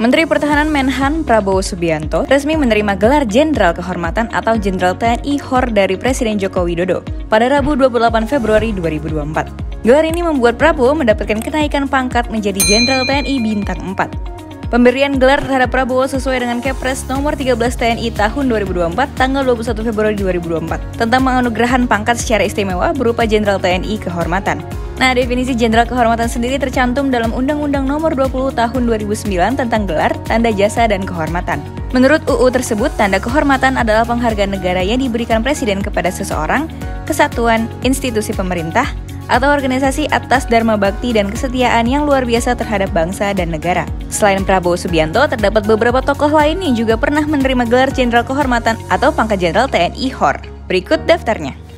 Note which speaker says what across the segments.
Speaker 1: Menteri Pertahanan Menhan Prabowo Subianto resmi menerima gelar Jenderal Kehormatan atau Jenderal TNI HOR dari Presiden Joko Widodo pada Rabu 28 Februari 2024. Gelar ini membuat Prabowo mendapatkan kenaikan pangkat menjadi Jenderal TNI Bintang 4. Pemberian gelar terhadap Prabowo sesuai dengan Kepres nomor 13 TNI tahun 2024 tanggal 21 Februari 2024 tentang penganugerahan pangkat secara istimewa berupa Jenderal TNI Kehormatan. Nah, definisi Jenderal Kehormatan sendiri tercantum dalam Undang-Undang Nomor 20 Tahun 2009 tentang gelar, tanda jasa, dan kehormatan. Menurut UU tersebut, tanda kehormatan adalah penghargaan negara yang diberikan Presiden kepada seseorang, kesatuan, institusi pemerintah, atau organisasi atas dharma bakti dan kesetiaan yang luar biasa terhadap bangsa dan negara. Selain Prabowo Subianto, terdapat beberapa tokoh lain yang juga pernah menerima gelar Jenderal Kehormatan atau pangkat Jenderal TNI HOR. Berikut daftarnya.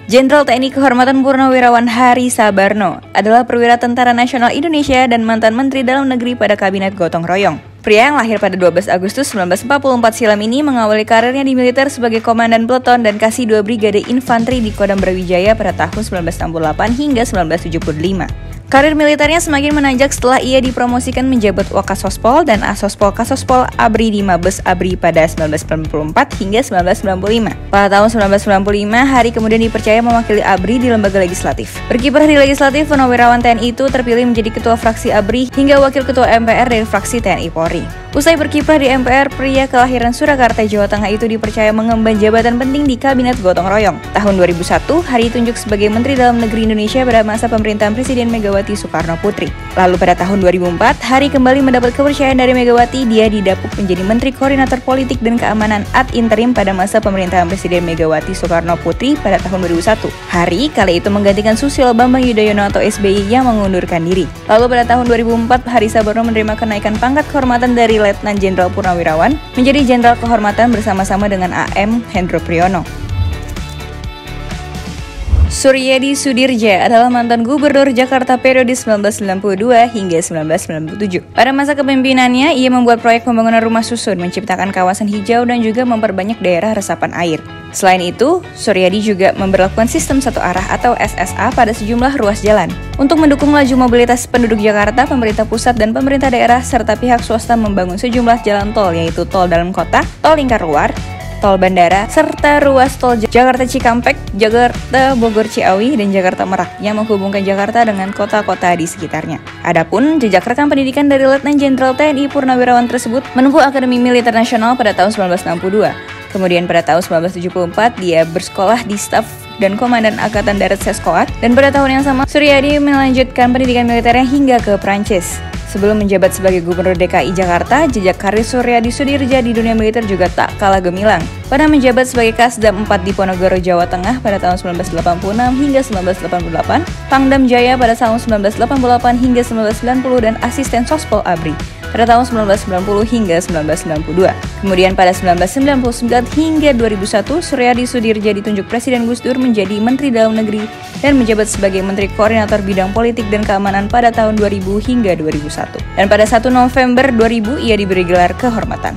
Speaker 1: Jenderal TNI Kehormatan Purnawirawan Hari Sabarno adalah perwira Tentara Nasional Indonesia dan mantan Menteri Dalam Negeri pada Kabinet Gotong Royong. Pria yang lahir pada 12 Agustus 1944 silam ini mengawali karirnya di militer sebagai komandan peleton dan Kasih 2 Brigade Infanteri di Kodam Brawijaya pada tahun 1968 hingga 1975. Karir militernya semakin menanjak setelah ia dipromosikan menjabat Wakasospol dan Asospol Kasospol ABRI di Mabes ABRI pada 1994 hingga 1995. Pada tahun 1995, Hari kemudian dipercaya mewakili ABRI di lembaga legislatif. Berkiprah di legislatif, Purnawirawan TNI itu terpilih menjadi ketua fraksi ABRI hingga wakil ketua MPR dari fraksi TNI Polri. Usai berkiprah di MPR, pria kelahiran Surakarta, Jawa Tengah itu dipercaya mengemban jabatan penting di Kabinet Gotong Royong. Tahun 2001, Hari ditunjuk sebagai Menteri Dalam Negeri Indonesia pada masa pemerintahan Presiden Megawati Soekarno Putri. Lalu pada tahun 2004, Hari kembali mendapat kepercayaan dari Megawati. Dia didapuk menjadi Menteri Koordinator Politik dan Keamanan ad interim pada masa pemerintahan Presiden Megawati Soekarno Putri pada tahun 2001. Hari kali itu menggantikan Susilo Bambang Yudhoyono atau SBY yang mengundurkan diri. Lalu pada tahun 2004, Hari Sabarno menerima kenaikan pangkat kehormatan dari Letnan Jenderal Purnawirawan menjadi Jenderal Kehormatan bersama-sama dengan AM Hendro Priyono. Suryadi Sudirja adalah mantan gubernur Jakarta periode 1992 hingga 1997. Pada masa kepemimpinannya, ia membuat proyek pembangunan rumah susun, menciptakan kawasan hijau, dan juga memperbanyak daerah resapan air. Selain itu, Suryadi juga memberlakukan sistem satu arah atau SSA pada sejumlah ruas jalan. Untuk mendukung laju mobilitas penduduk Jakarta, pemerintah pusat dan pemerintah daerah serta pihak swasta membangun sejumlah jalan tol, yaitu tol dalam kota, tol lingkar luar, tol bandara, serta ruas tol Jakarta Cikampek, Jakarta Bogor Ciawi, dan Jakarta Merak yang menghubungkan Jakarta dengan kota-kota di sekitarnya. Adapun jejak rekam pendidikan dari Letnan Jenderal TNI Purnawirawan tersebut menempuh Akademi Militer Nasional pada tahun 1962. Kemudian pada tahun 1974 dia bersekolah di Staf dan Komandan Angkatan Darat Seskoat, dan pada tahun yang sama Suryadi melanjutkan pendidikan militernya hingga ke Prancis. Sebelum menjabat sebagai Gubernur DKI Jakarta, jejak karir Suryadi Sudirja di dunia militer juga tak kalah gemilang. Pernah menjabat sebagai Kasdam 4 di Ponorogo, Jawa Tengah pada tahun 1986 hingga 1988, Pangdam Jaya pada tahun 1988 hingga 1990, dan Asisten Sospol ABRI pada tahun 1990 hingga 1992. Kemudian pada 1999 hingga 2001, Suryadi Sudirja ditunjuk Presiden Gus Dur menjadi Menteri Dalam Negeri dan menjabat sebagai Menteri Koordinator Bidang Politik dan Keamanan pada tahun 2000 hingga 2001. Dan pada 1 November 2000 ia diberi gelar kehormatan.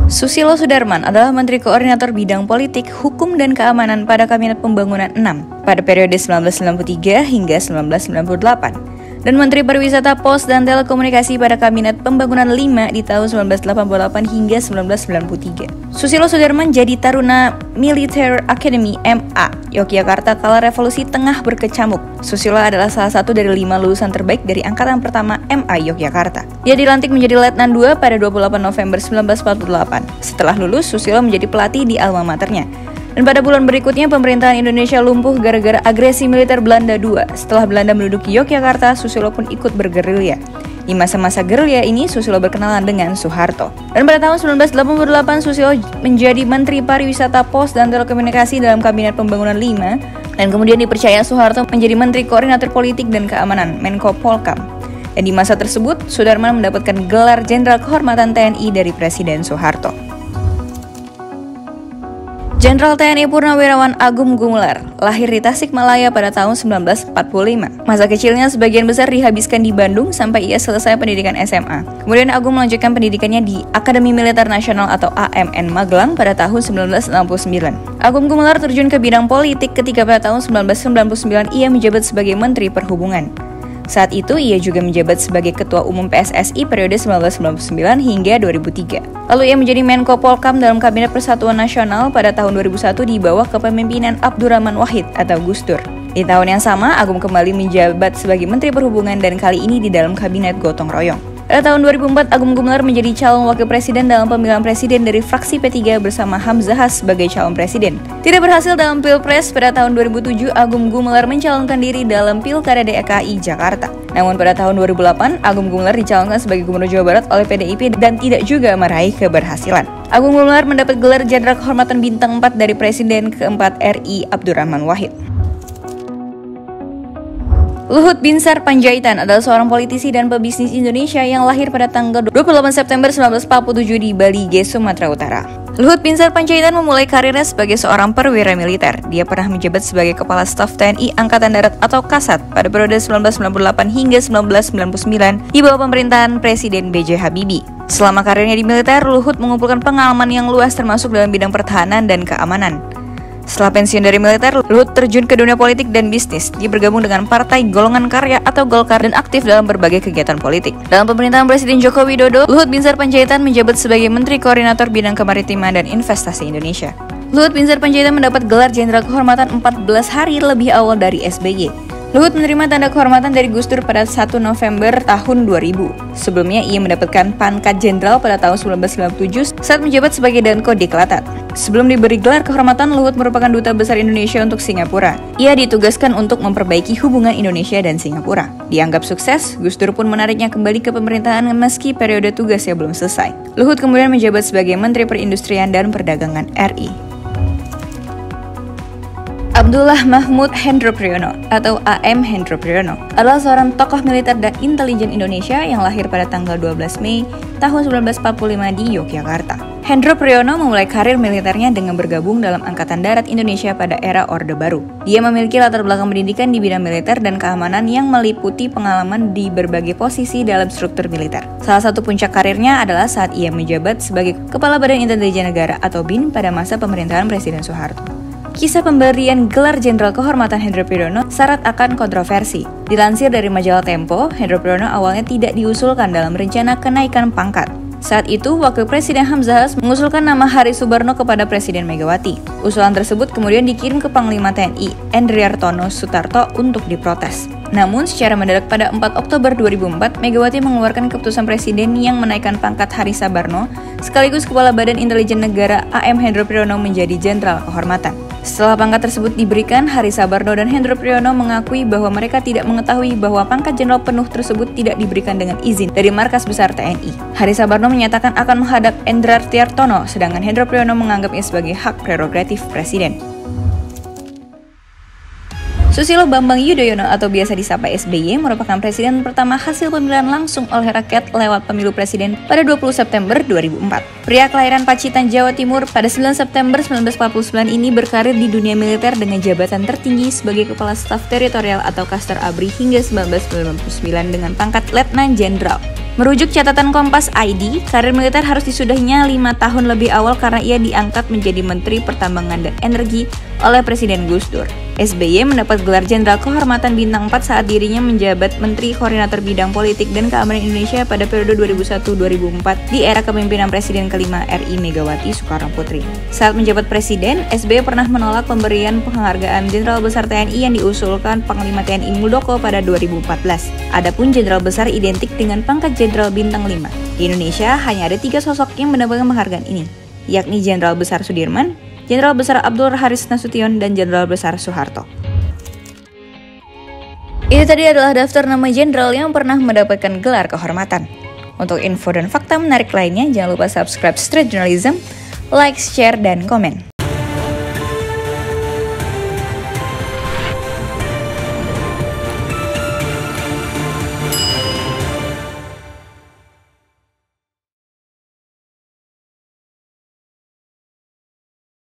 Speaker 1: Susilo Sudarman adalah Menteri Koordinator Bidang Politik, Hukum, dan Keamanan pada Kabinet Pembangunan 6 pada periode 1993 hingga 1998. Dan Menteri Pariwisata, Pos, dan Telekomunikasi pada Kabinet Pembangunan 5 di tahun 1988 hingga 1993. Susilo Sudarman jadi Taruna Military Academy MA Yogyakarta kala Revolusi Tengah berkecamuk. Susilo adalah salah satu dari 5 lulusan terbaik dari Angkatan Pertama MA Yogyakarta. Dia dilantik menjadi Letnan 2 pada 28 November 1948. Setelah lulus, Susilo menjadi pelatih di alma maternya. Dan pada bulan berikutnya, pemerintahan Indonesia lumpuh gara-gara agresi militer Belanda II. Setelah Belanda menduduki Yogyakarta, Susilo pun ikut bergerilya. Di masa-masa gerilya ini, Susilo berkenalan dengan Soeharto. Dan pada tahun 1988, Susilo menjadi Menteri Pariwisata, Pos, dan Telekomunikasi dalam Kabinet Pembangunan 5, dan kemudian dipercaya Soeharto menjadi Menteri Koordinator Politik dan Keamanan, Menko Polkam. Dan di masa tersebut, Sudarman mendapatkan gelar Jenderal Kehormatan TNI dari Presiden Soeharto. Jenderal TNI Purnawirawan Agung Gumelar lahir di Tasikmalaya pada tahun 1945. Masa kecilnya sebagian besar dihabiskan di Bandung sampai ia selesai pendidikan SMA. Kemudian Agung melanjutkan pendidikannya di Akademi Militer Nasional atau AMN Magelang pada tahun 1969. Agung Gumelar terjun ke bidang politik ketika pada tahun 1999 ia menjabat sebagai Menteri Perhubungan. Saat itu, ia juga menjabat sebagai Ketua Umum PSSI periode 1999 hingga 2003. Lalu ia menjadi Menko Polkam dalam Kabinet Persatuan Nasional pada tahun 2001 di bawah kepemimpinan Abdurrahman Wahid atau Gus Dur. Di tahun yang sama, Agung kembali menjabat sebagai Menteri Perhubungan dan kali ini di dalam Kabinet Gotong Royong. Pada tahun 2004, Agung Gumelar menjadi calon wakil presiden dalam pemilihan presiden dari fraksi P3 bersama Hamzahas sebagai calon presiden. Tidak berhasil dalam Pilpres, pada tahun 2007, Agung Gumelar mencalonkan diri dalam Pilkada DKI Jakarta. Namun pada tahun 2008, Agung Gumelar dicalonkan sebagai Gubernur Jawa Barat oleh PDIP dan tidak juga meraih keberhasilan. Agung Gumelar mendapat gelar Jenderal Kehormatan Bintang 4 dari Presiden keempat RI Abdurrahman Wahid. Luhut Binsar Panjaitan adalah seorang politisi dan pebisnis Indonesia yang lahir pada tanggal 28 September 1947 di Balige, Sumatera Utara. Luhut Binsar Panjaitan memulai karirnya sebagai seorang perwira militer. Dia pernah menjabat sebagai Kepala Staf TNI Angkatan Darat atau Kasat pada periode 1998 hingga 1999 di bawah pemerintahan Presiden B.J. Habibie. Selama karirnya di militer, Luhut mengumpulkan pengalaman yang luas termasuk dalam bidang pertahanan dan keamanan. Setelah pensiun dari militer, Luhut terjun ke dunia politik dan bisnis. Dia bergabung dengan Partai Golongan Karya atau Golkar dan aktif dalam berbagai kegiatan politik. Dalam pemerintahan Presiden Joko Widodo, Luhut Binsar Panjaitan menjabat sebagai Menteri Koordinator Bidang Kemaritiman dan Investasi Indonesia. Luhut Binsar Panjaitan mendapat gelar Jenderal Kehormatan 14 hari lebih awal dari SBY. Luhut menerima tanda kehormatan dari Gus Dur pada 1 November tahun 2000. Sebelumnya ia mendapatkan pangkat jenderal pada tahun 1997 saat menjabat sebagai Danko Deklatat. Sebelum diberi gelar kehormatan, Luhut merupakan duta besar Indonesia untuk Singapura. Ia ditugaskan untuk memperbaiki hubungan Indonesia dan Singapura. Dianggap sukses, Gus Dur pun menariknya kembali ke pemerintahan meski periode tugasnya belum selesai. Luhut kemudian menjabat sebagai Menteri Perindustrian dan Perdagangan RI. Abdullah Mahmud Hendro Priyono atau AM Hendro Priyono adalah seorang tokoh militer dan intelijen Indonesia yang lahir pada tanggal 12 Mei tahun 1945 di Yogyakarta. Hendro Priyono memulai karir militernya dengan bergabung dalam Angkatan Darat Indonesia pada era Orde Baru. Dia memiliki latar belakang pendidikan di bidang militer dan keamanan yang meliputi pengalaman di berbagai posisi dalam struktur militer. Salah satu puncak karirnya adalah saat ia menjabat sebagai Kepala Badan Intelijen Negara atau BIN pada masa pemerintahan Presiden Soeharto. Kisah pemberian gelar Jenderal Kehormatan Hendro Priyono syarat akan kontroversi. Dilansir dari majalah Tempo, Hendro Priyono awalnya tidak diusulkan dalam rencana kenaikan pangkat. Saat itu, Wakil Presiden Hamzahas mengusulkan nama Haris Subarno kepada Presiden Megawati. Usulan tersebut kemudian dikirim ke Panglima TNI, Endriartono Sutarto, untuk diprotes. Namun, secara mendadak pada 4 Oktober 2004, Megawati mengeluarkan keputusan Presiden yang menaikkan pangkat Haris Subarno, sekaligus Kepala Badan Intelijen Negara AM Hendro Priyono menjadi Jenderal Kehormatan. Setelah pangkat tersebut diberikan, Haris Subarno dan Hendro Priyono mengakui bahwa mereka tidak mengetahui bahwa pangkat jenderal penuh tersebut tidak diberikan dengan izin dari Markas Besar TNI. Haris Subarno menyatakan akan menghadap Endriartono, sedangkan Hendro Priyono menganggapnya sebagai hak prerogatif Presiden. Susilo Bambang Yudhoyono atau biasa disapa SBY merupakan presiden pertama hasil pemilihan langsung oleh rakyat lewat pemilu presiden pada 20 September 2004. Pria kelahiran Pacitan, Jawa Timur pada 9 September 1949 ini berkarir di dunia militer dengan jabatan tertinggi sebagai Kepala Staf Teritorial atau Kastar ABRI hingga 1999 dengan pangkat Letnan Jenderal. Merujuk catatan Kompas ID, karir militer harus disudahinya 5 tahun lebih awal karena ia diangkat menjadi Menteri Pertambangan dan Energi oleh Presiden Gus Dur. SBY mendapat gelar Jenderal Kehormatan Bintang 4 saat dirinya menjabat Menteri Koordinator Bidang Politik dan Keamanan Indonesia pada periode 2001-2004 di era kepemimpinan Presiden kelima RI Megawati Soekarno Putri. Saat menjabat Presiden, SBY pernah menolak pemberian penghargaan Jenderal Besar TNI yang diusulkan Panglima TNI Muldoko pada 2014. Adapun Jenderal Besar identik dengan pangkat Jenderal Bintang 5. Di Indonesia hanya ada 3 sosok yang mendapatkan penghargaan ini, yakni Jenderal Besar Sudirman, Jenderal Besar Abdul Haris Nasution, dan Jenderal Besar Soeharto. Itu tadi adalah daftar nama jenderal yang pernah mendapatkan gelar kehormatan. Untuk info dan fakta menarik lainnya, jangan lupa subscribe Street Journalism, like, share, dan komen.